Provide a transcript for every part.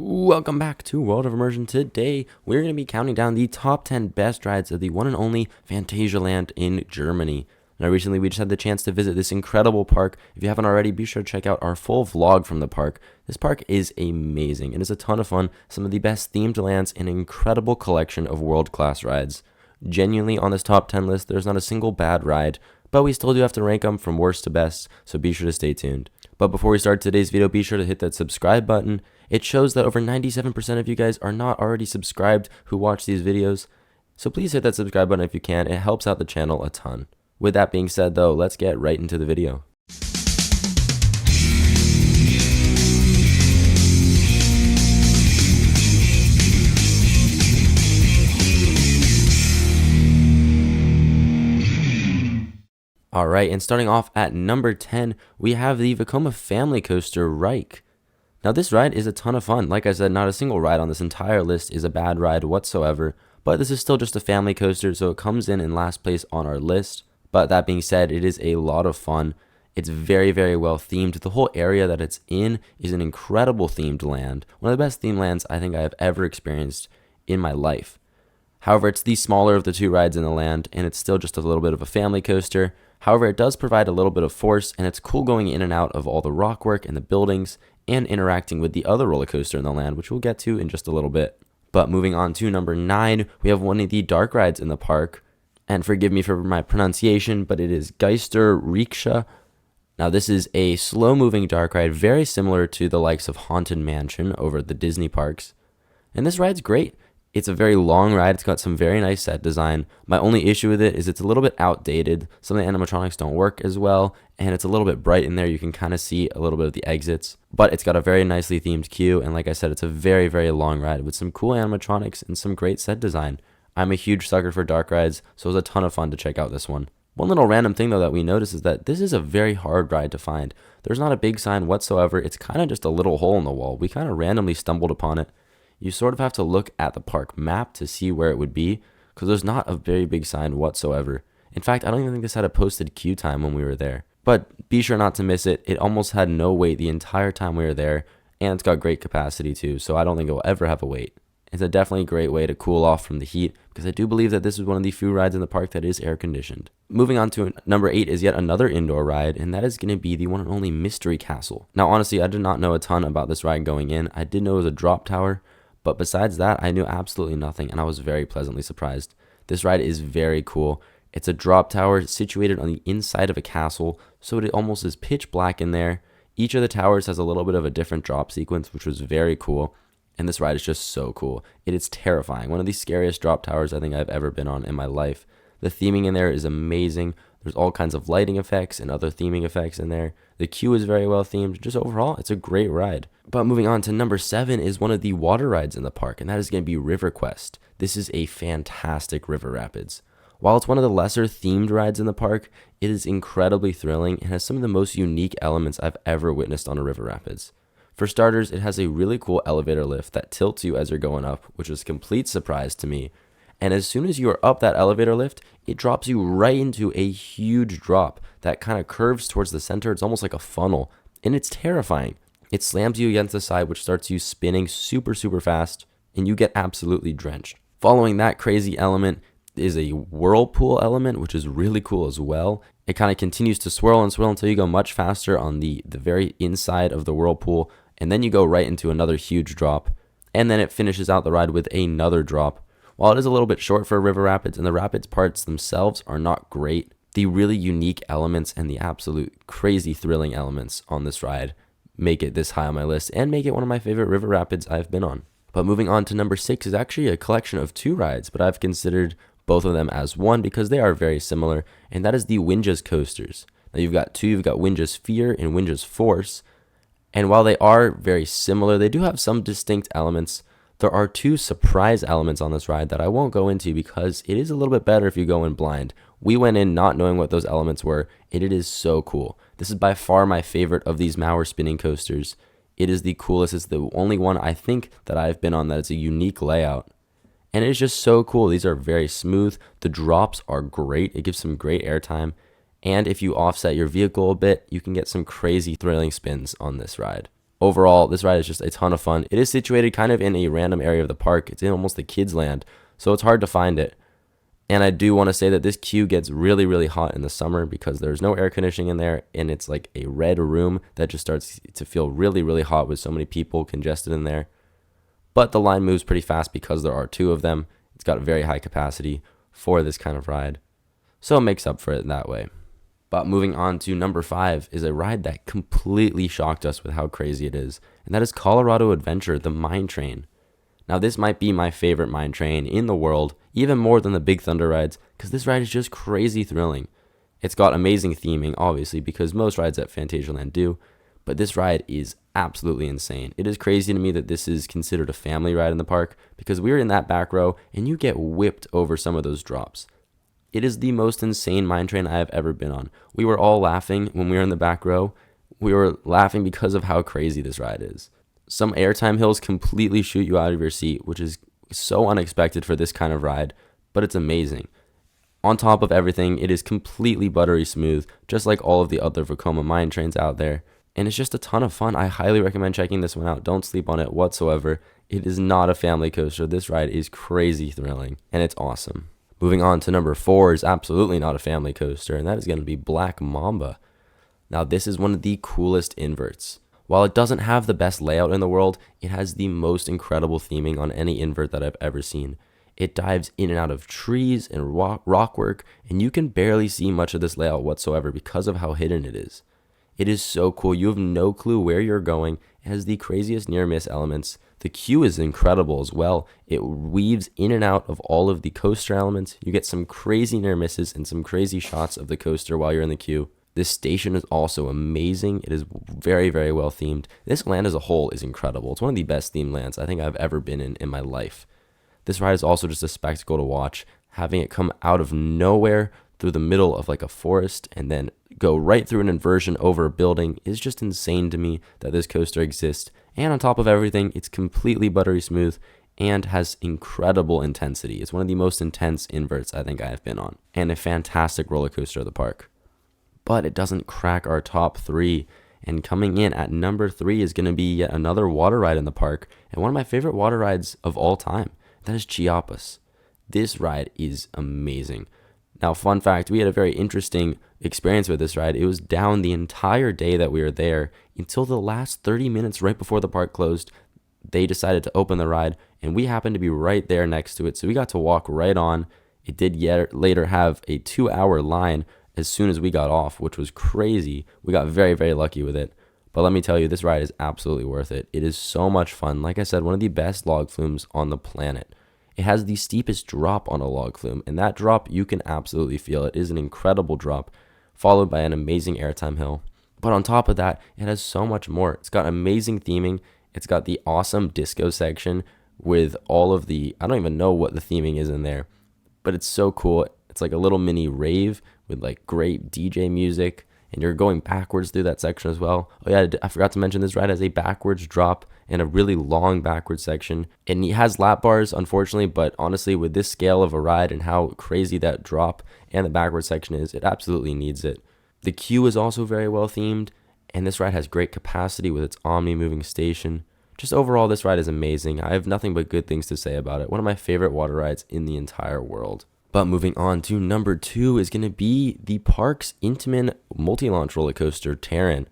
Welcome back to World of Immersion. Today, we're going to be counting down the top 10 best rides of the one and only Phantasialand in Germany. Now, recently, we just had the chance to visit this incredible park. If you haven't already, be sure to check out our full vlog from the park. This park is amazing and is a ton of fun, some of the best themed lands, and an incredible collection of world-class rides. Genuinely, on this top 10 list, there's not a single bad ride, but we still do have to rank them from worst to best, so be sure to stay tuned. But before we start today's video, be sure to hit that subscribe button. It shows that over 97% of you guys are not already subscribed who watch these videos, so please hit that subscribe button if you can. It helps out the channel a ton. With that being said though, let's get right into the video. Alright, and starting off at number 10, we have the Vekoma family coaster Reich. Now this ride is a ton of fun. Like I said, not a single ride on this entire list is a bad ride whatsoever, but this is still just a family coaster, so it comes in last place on our list. But that being said, it is a lot of fun. It's very, very well themed. The whole area that it's in is an incredible themed land. One of the best themed lands I think I have ever experienced in my life. However, it's the smaller of the two rides in the land, and it's still just a little bit of a family coaster. However, it does provide a little bit of force, and it's cool going in and out of all the rock work and the buildings, and interacting with the other roller coaster in the land, which we'll get to in just a little bit. But moving on to number 9, we have one of the dark rides in the park. And forgive me for my pronunciation, but it is Geister Rikscha. Now this is a slow-moving dark ride, very similar to the likes of Haunted Mansion over at the Disney parks. And this ride's great. It's a very long ride. It's got some very nice set design. My only issue with it is it's a little bit outdated. Some of the animatronics don't work as well, and it's a little bit bright in there. You can kind of see a little bit of the exits, but it's got a very nicely themed queue, and like I said, it's a very, very long ride with some cool animatronics and some great set design. I'm a huge sucker for dark rides, so it was a ton of fun to check out this one. One little random thing though that we noticed is that this is a very hard ride to find. There's not a big sign whatsoever. It's kind of just a little hole in the wall. We kind of randomly stumbled upon it. You sort of have to look at the park map to see where it would be, because there's not a very big sign whatsoever. In fact, I don't even think this had a posted queue time when we were there. But be sure not to miss it. It almost had no wait the entire time we were there, and it's got great capacity too, so I don't think it will ever have a wait. It's a definitely great way to cool off from the heat, because I do believe that this is one of the few rides in the park that is air conditioned. Moving on to number 8 is yet another indoor ride, and that is going to be the one and only Mystery Castle. Now honestly, I did not know a ton about this ride going in. I did know it was a drop tower, but besides that, I knew absolutely nothing, and I was very pleasantly surprised. This ride is very cool. It's a drop tower situated on the inside of a castle, so it almost is pitch black in there. Each of the towers has a little bit of a different drop sequence, which was very cool. And this ride is just so cool. It is terrifying. One of the scariest drop towers I think I've ever been on in my life. The theming in there is amazing. There's all kinds of lighting effects and other theming effects in there. The queue is very well themed. Just overall, it's a great ride. But moving on to number 7 is one of the water rides in the park, and that is going to be Riverquest. This is a fantastic river rapids. While it's one of the lesser themed rides in the park, it is incredibly thrilling and has some of the most unique elements I've ever witnessed on a river rapids. For starters, it has a really cool elevator lift that tilts you as you're going up, which was a complete surprise to me. And as soon as you are up that elevator lift, it drops you right into a huge drop that kind of curves towards the center. It's almost like a funnel, and it's terrifying. It slams you against the side, which starts you spinning super, super fast, and you get absolutely drenched. Following that crazy element is a whirlpool element, which is really cool as well. It kind of continues to swirl and swirl until you go much faster on the very inside of the whirlpool, and then you go right into another huge drop, and then it finishes out the ride with another drop. While it is a little bit short for a river rapids, and the rapids parts themselves are not great, the really unique elements and the absolute crazy thrilling elements on this ride make it this high on my list and make it one of my favorite river rapids I've been on. But moving on to number 6 is actually a collection of 2 rides, but I've considered both of them as one because they are very similar, and that is the Windas coasters. Now you've got 2, you've got Windas Fear and Windas Force, and while they are very similar, they do have some distinct elements. There are 2 surprise elements on this ride that I won't go into because it is a little bit better if you go in blind. We went in not knowing what those elements were, and it is so cool. This is by far my favorite of these Mauer spinning coasters. It is the coolest. It's the only one I think that I've been on that is a unique layout. And it is just so cool. These are very smooth. The drops are great. It gives some great airtime. And if you offset your vehicle a bit, you can get some crazy thrilling spins on this ride. Overall, this ride is just a ton of fun. It is situated kind of in a random area of the park. It's in almost the kids' land, so it's hard to find it. And I do want to say that this queue gets really, really hot in the summer because there's no air conditioning in there, and it's like a red room that just starts to feel really, really hot with so many people congested in there. But the line moves pretty fast because there are two of them. It's got a very high capacity for this kind of ride, so it makes up for it in that way. But moving on to number 5 is a ride that completely shocked us with how crazy it is, and that is Colorado Adventure, the Mine Train. Now, this might be my favorite mine train in the world, even more than the Big Thunder rides, because this ride is just crazy thrilling. It's got amazing theming, obviously, because most rides at Phantasialand do, but this ride is absolutely insane. It is crazy to me that this is considered a family ride in the park, because we were in that back row, and you get whipped over some of those drops. It is the most insane mine train I have ever been on. We were all laughing when we were in the back row. We were laughing because of how crazy this ride is. Some airtime hills completely shoot you out of your seat, which is so unexpected for this kind of ride, but it's amazing. On top of everything, it is completely buttery smooth, just like all of the other Vekoma mine trains out there. And it's just a ton of fun. I highly recommend checking this one out. Don't sleep on it whatsoever. It is not a family coaster. This ride is crazy thrilling, and it's awesome. Moving on to number 4 is absolutely not a family coaster, and that is going to be Black Mamba. Now, this is one of the coolest inverts. While it doesn't have the best layout in the world, it has the most incredible theming on any invert that I've ever seen. It dives in and out of trees and rockwork, and you can barely see much of this layout whatsoever because of how hidden it is. It is so cool. You have no clue where you're going. It has the craziest near-miss elements. The queue is incredible as well. It weaves in and out of all of the coaster elements. You get some crazy near-misses and some crazy shots of the coaster while you're in the queue. This station is also amazing. It is very, very well themed. This land as a whole is incredible. It's one of the best themed lands I think I've ever been in my life. This ride is also just a spectacle to watch. Having it come out of nowhere through the middle of like a forest and then go right through an inversion over a building is just insane to me that this coaster exists. And on top of everything, it's completely buttery smooth and has incredible intensity. It's one of the most intense inverts I think I have been on, and a fantastic roller coaster of the park. But it doesn't crack our top 3. And coming in at number 3 is going to be yet another water ride in the park, and one of my favorite water rides of all time. That is Chiapas. This ride is amazing. Now, fun fact, we had a very interesting experience with this ride. It was down the entire day that we were there until the last 30 minutes right before the park closed. They decided to open the ride, and we happened to be right there next to it, so we got to walk right on. It did yet later have a 2-hour line as soon as we got off, which was crazy. We got very, very lucky with it. But let me tell you, this ride is absolutely worth it. It is so much fun. Like I said, one of the best log flumes on the planet. It has the steepest drop on a log flume, and that drop, you can absolutely feel. It is an incredible drop, followed by an amazing airtime hill. But on top of that, it has so much more. It's got amazing theming. It's got the awesome disco section with all of the, I don't even know what the theming is in there, but it's so cool. It's like a little mini rave with like great DJ music, and you're going backwards through that section as well. Oh yeah, I forgot to mention this ride has a backwards drop and a really long backwards section. And it has lap bars, unfortunately, but honestly, with this scale of a ride and how crazy that drop and the backwards section is, it absolutely needs it. The queue is also very well themed, and this ride has great capacity with its omni-moving station. Just overall, this ride is amazing. I have nothing but good things to say about it. One of my favorite water rides in the entire world. But moving on to number 2 is going to be the park's Intamin multi-launch roller coaster, Terran.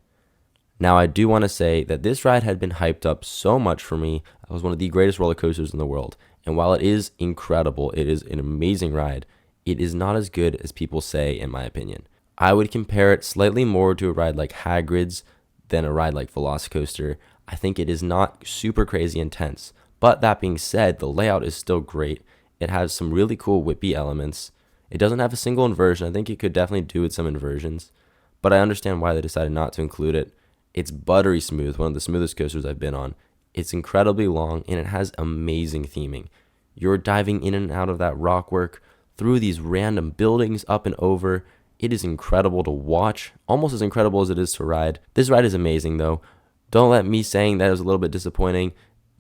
Now, I do want to say that this ride had been hyped up so much for me. It was one of the greatest roller coasters in the world. And while it is incredible, it is an amazing ride, it is not as good as people say, in my opinion. I would compare it slightly more to a ride like Hagrid's than a ride like Velocicoaster. I think it is not super crazy intense. But that being said, the layout is still great. It has some really cool whippy elements. It doesn't have a single inversion. I think it could definitely do with some inversions, but I understand why they decided not to include it. It's buttery smooth, one of the smoothest coasters I've been on. It's incredibly long, and it has amazing theming. You're diving in and out of that rockwork, through these random buildings, up and over. It is incredible to watch, almost as incredible as it is to ride. This ride is amazing, though. Don't let me saying that it was a little bit disappointing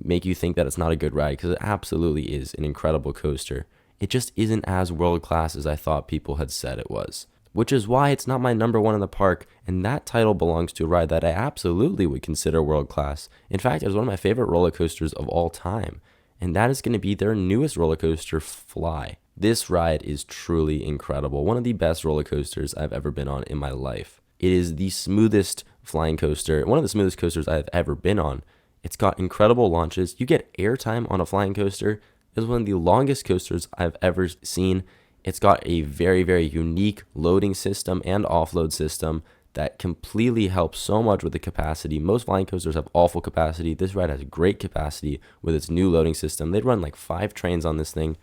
make you think that it's not a good ride, because it absolutely is an incredible coaster. It just isn't as world class as I thought people had said it was. which is why it's not my number one in the park, and that title belongs to a ride that I absolutely would consider world class. In fact, it was one of my favorite roller coasters of all time, and that is going to be their newest roller coaster, Fly. This ride is truly incredible, one of the best roller coasters I've ever been on in my life. It is the smoothest flying coaster, one of the smoothest coasters I've ever been on. It's got incredible launches. You get airtime on a flying coaster. It was one of the longest coasters I've ever seen. It's got a very, very unique loading system and offload system that completely helps so much with the capacity. Most flying coasters have awful capacity. This ride has great capacity with its new loading system. They'd run like 5 trains on this thing.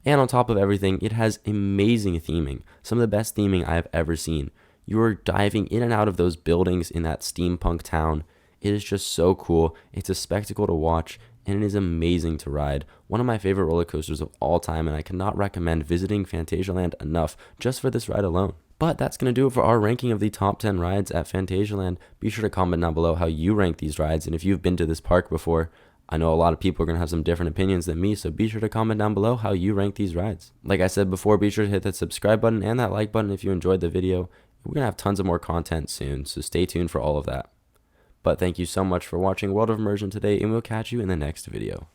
And on top of everything, it has amazing theming. Some of the best theming I've ever seen. You're diving in and out of those buildings in that steampunk town. It is just so cool. It's a spectacle to watch, and it is amazing to ride. One of my favorite roller coasters of all time, and I cannot recommend visiting Phantasialand enough just for this ride alone. But that's going to do it for our ranking of the top 10 rides at Phantasialand. Be sure to comment down below how you rank these rides, and if you've been to this park before. I know a lot of people are going to have some different opinions than me, so be sure to comment down below how you rank these rides. Like I said before, be sure to hit that subscribe button and that like button if you enjoyed the video. We're going to have tons of more content soon, so stay tuned for all of that. But thank you so much for watching World of Immersion today, and we'll catch you in the next video.